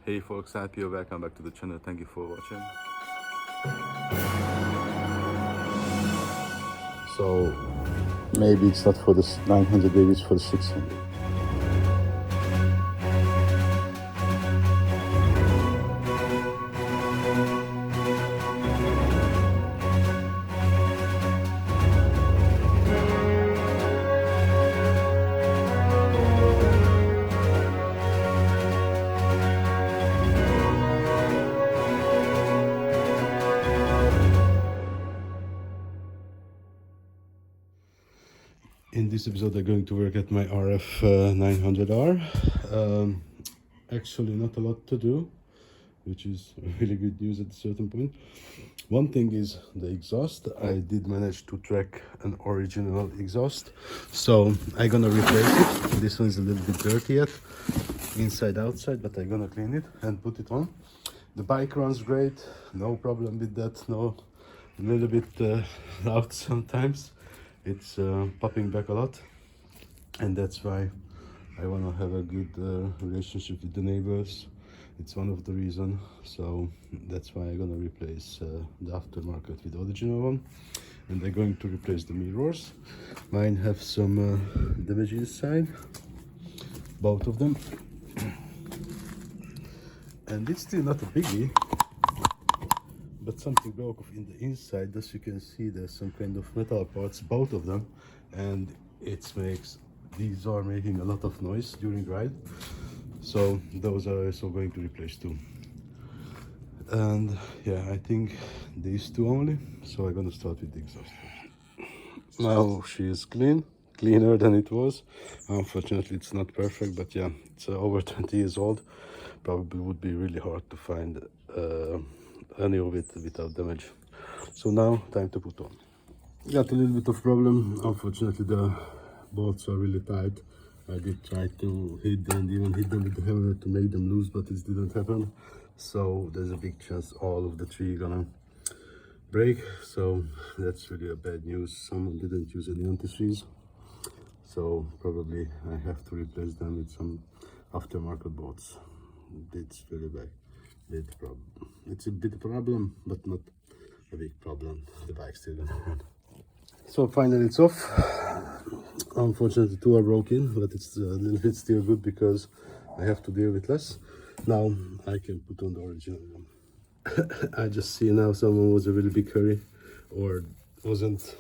Hey folks, happy you're welcome back to the channel. Thank you for watching. So maybe it's not for the 900, maybe it's for the 600. In this episode, I'm going to work at my RF900R. Actually, not a lot to do, which is really good news at a certain point. One thing is the exhaust. I did manage to track an original exhaust, so I'm gonna replace it. This one is a little bit dirty yet, inside outside, but I'm gonna clean it and put it on. The bike runs great, no problem with that. No, a little bit loud sometimes. It's popping back a lot, and that's why I want to have a good relationship with the neighbors. It's one of the reasons, so that's why I'm gonna replace the aftermarket with the original one, and they're going to replace the mirrors. Mine have some damage inside, both of them, and it's still not a biggie, but something broke off in the inside. As you can see, there's some kind of metal parts, both of them, and these are making a lot of noise during ride, so those are also going to replace too. And yeah, I think these two only, so I'm gonna start with the exhaust. Now she is cleaner than it was. Unfortunately, it's not perfect, but yeah, it's over 20 years old. Probably would be really hard to find any of it without damage. So now time to put on. Got a little bit of problem. Unfortunately, the bolts are really tight. I did try to hit them, even hit them with the hammer to make them loose, but it didn't happen. So there's a big chance all of the three gonna break. So that's really a bad news. Someone didn't use any antifreeze, so probably I have to replace them with some aftermarket bolts. It's really big problem. It's a bit problem, but not a big problem. The bike's still gonna run. So finally it's off. Unfortunately, two are broken, but it's a little bit still good because I have to deal with less. Now I can put on the original one. I just see now someone was a really big hurry or wasn't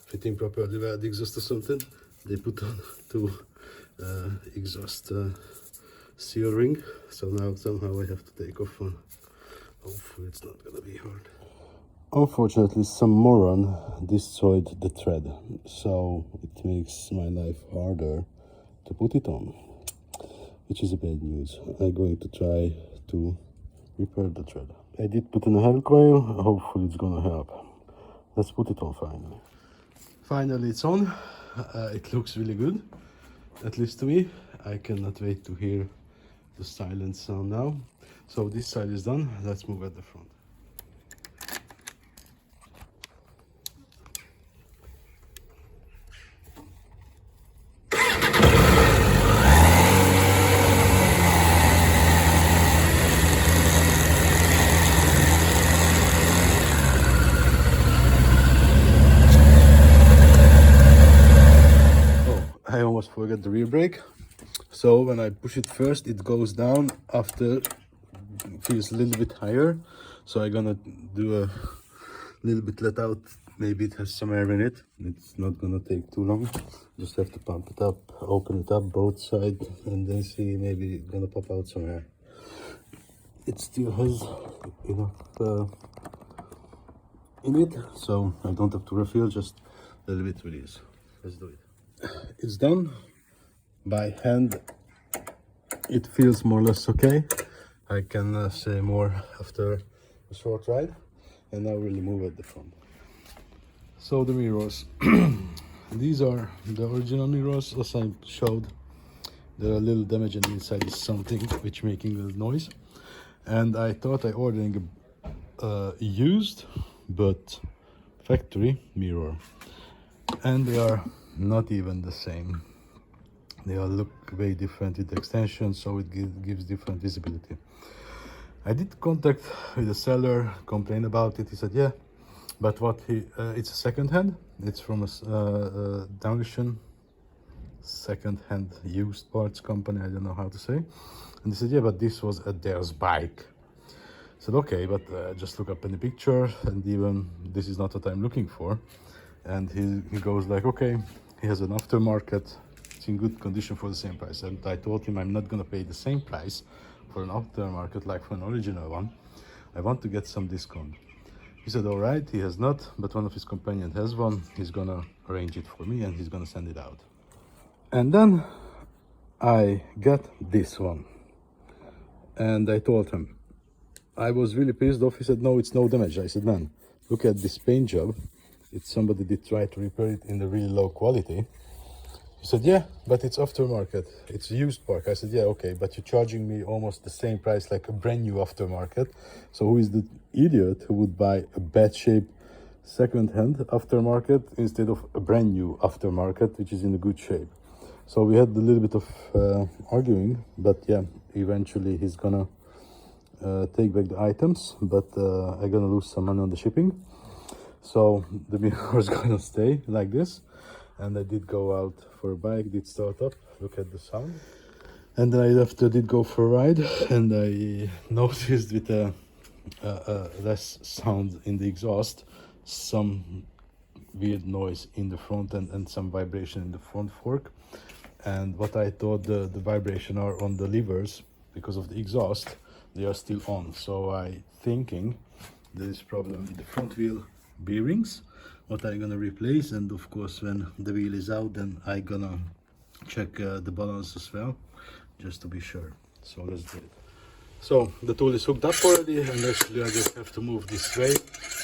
fitting properly where the exhaust or something. They put on two exhaust seal ring, so now somehow I have to take off one. Hopefully it's not gonna be hard. Unfortunately, some moron destroyed the thread, so it makes my life harder to put it on, which is a bad news. I'm going to try to repair the thread. I did put in a hair coil, hopefully it's gonna help. Let's put it on finally. Finally it's on. It looks really good, at least to me. I cannot wait to hear the silent sound now. So this side is done, let's move at the front. I almost forgot the rear brake. So when I push it first, it goes down. After, feels a little bit higher. So I'm gonna do a little bit let out. Maybe it has some air in it. It's not gonna take too long. Just have to pump it up, open it up both sides, and then see, maybe it's gonna pop out some air. It still has enough in it, so I don't have to refill, just a little bit release. Let's do it. It's done. By hand it feels more or less okay. I can say more after a short ride, and now we'll move at the front. So the mirrors. These are the original mirrors, as I showed. There are a little damage on the inside, is something which making a little noise, and I thought I ordering a used but factory mirror, and they are not even the same. They all look way different with the extension, so it gives different visibility. I did contact with the seller, complain about it. He said, yeah, but what it's a second hand. It's from a Dunction second-hand used parts company. I don't know how to say. And he said, yeah, but this was a theirs bike. I said, okay, but just look up in the picture, and even this is not what I'm looking for. And he goes like, okay, he has an aftermarket. It's in good condition for the same price. And I told him I'm not gonna pay the same price for an aftermarket like for an original one. I want to get some discount. He said, all right, he has not, but one of his companions has one. He's gonna arrange it for me and he's gonna send it out. And then I got this one. And I told him, I was really pissed off. He said, no, it's no damage. I said, man, look at this paint job. It's somebody did try to repair it in the really low quality. He said, yeah, but it's aftermarket. It's a used part. I said, yeah, okay, but you're charging me almost the same price like a brand new aftermarket. So who is the idiot who would buy a bad shape second-hand aftermarket instead of a brand new aftermarket, which is in a good shape? So we had a little bit of arguing, but yeah, eventually he's gonna take back the items, but I'm gonna lose some money on the shipping. So the mirror is gonna stay like this. And I did go out for a bike, did start up, look at the sound. And then I after did go for a ride, and I noticed with a less sound in the exhaust, some weird noise in the front and some vibration in the front fork. And what I thought the vibration are on the levers because of the exhaust, they are still on. So I thinking there is problem in the front wheel bearings, what I'm gonna replace. And of course when the wheel is out, then I gonna check the balance as well, just to be sure. So let's do it. So the tool is hooked up already, and actually I just have to move this way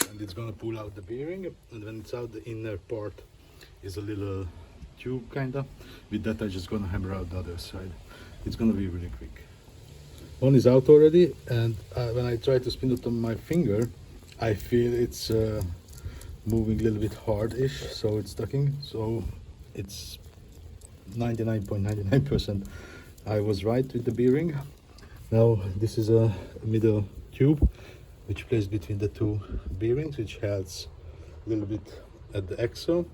and it's gonna pull out the bearing. And when it's out, the inner part is a little tube kinda. With that I just gonna hammer out the other side. It's gonna be really quick. One is out already, and when I try to spin it on my finger, I feel it's moving a little bit hard-ish, so it's stucking. So it's 99.99% I was right with the bearing. Now this is a middle tube which plays between the two bearings, which has a little bit at the axle.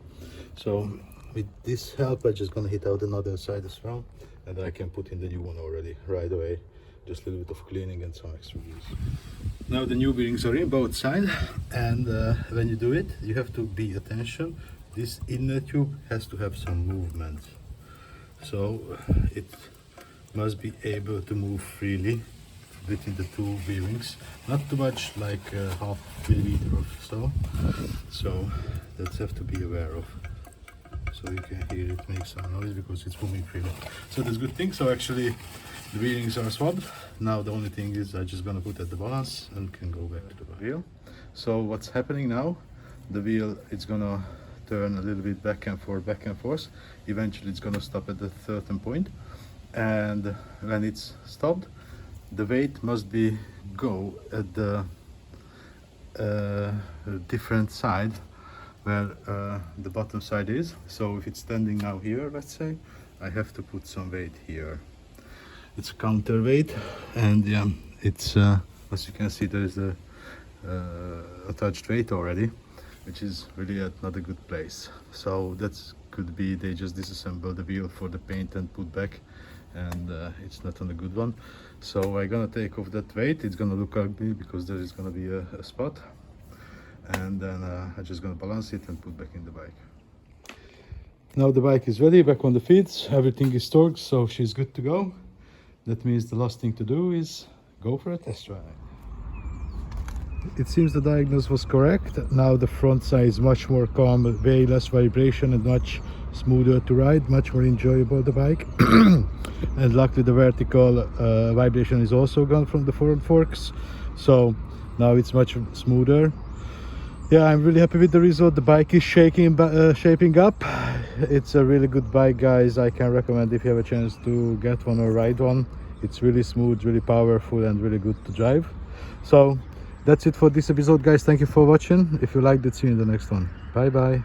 So with this help I'm just gonna hit out another side as well, and I can put in the new one already right away. Just a little bit of cleaning and some extra grease. Now the new bearings are in both sides, and when you do it, you have to pay attention. This inner tube has to have some movement, so it must be able to move freely between the two bearings, not too much, like half millimeter or so. So that's have to be aware of. So you can hear it make some noise because it's moving freely. So that's a good thing. So actually the bearings are swapped. Now the only thing is I'm just gonna put at the balance and can go back to the wheel. So what's happening now, the wheel is gonna turn a little bit back and forth. Eventually it's gonna stop at the certain point, and when it's stopped, the weight must be go at the different side where the bottom side is. So if it's standing now here, let's say, I have to put some weight here. It's a counterweight, and yeah, it's as you can see, there is a attached weight already, which is really at not a good place. So that could be they just disassemble the wheel for the paint and put back, and it's not on a good one. So I'm gonna take off that weight. It's gonna look ugly because there is gonna be a spot, and then I'm just gonna balance it and put back in the bike. Now the bike is ready, back on the feet, everything is torqued, so she's good to go. That means the last thing to do is go for a test ride. It seems the diagnosis was correct. Now the front side is much more calm, way less vibration and much smoother to ride, much more enjoyable the bike. And luckily the vertical vibration is also gone from the front forks, so now it's much smoother. Yeah, I'm really happy with the result. The bike is shaping up. It's a really good bike, guys. I can recommend if you have a chance to get one or ride one. It's really smooth, really powerful, and really good to drive. So that's it for this episode, guys. Thank you for watching. If you liked it, see you in the next one. Bye bye.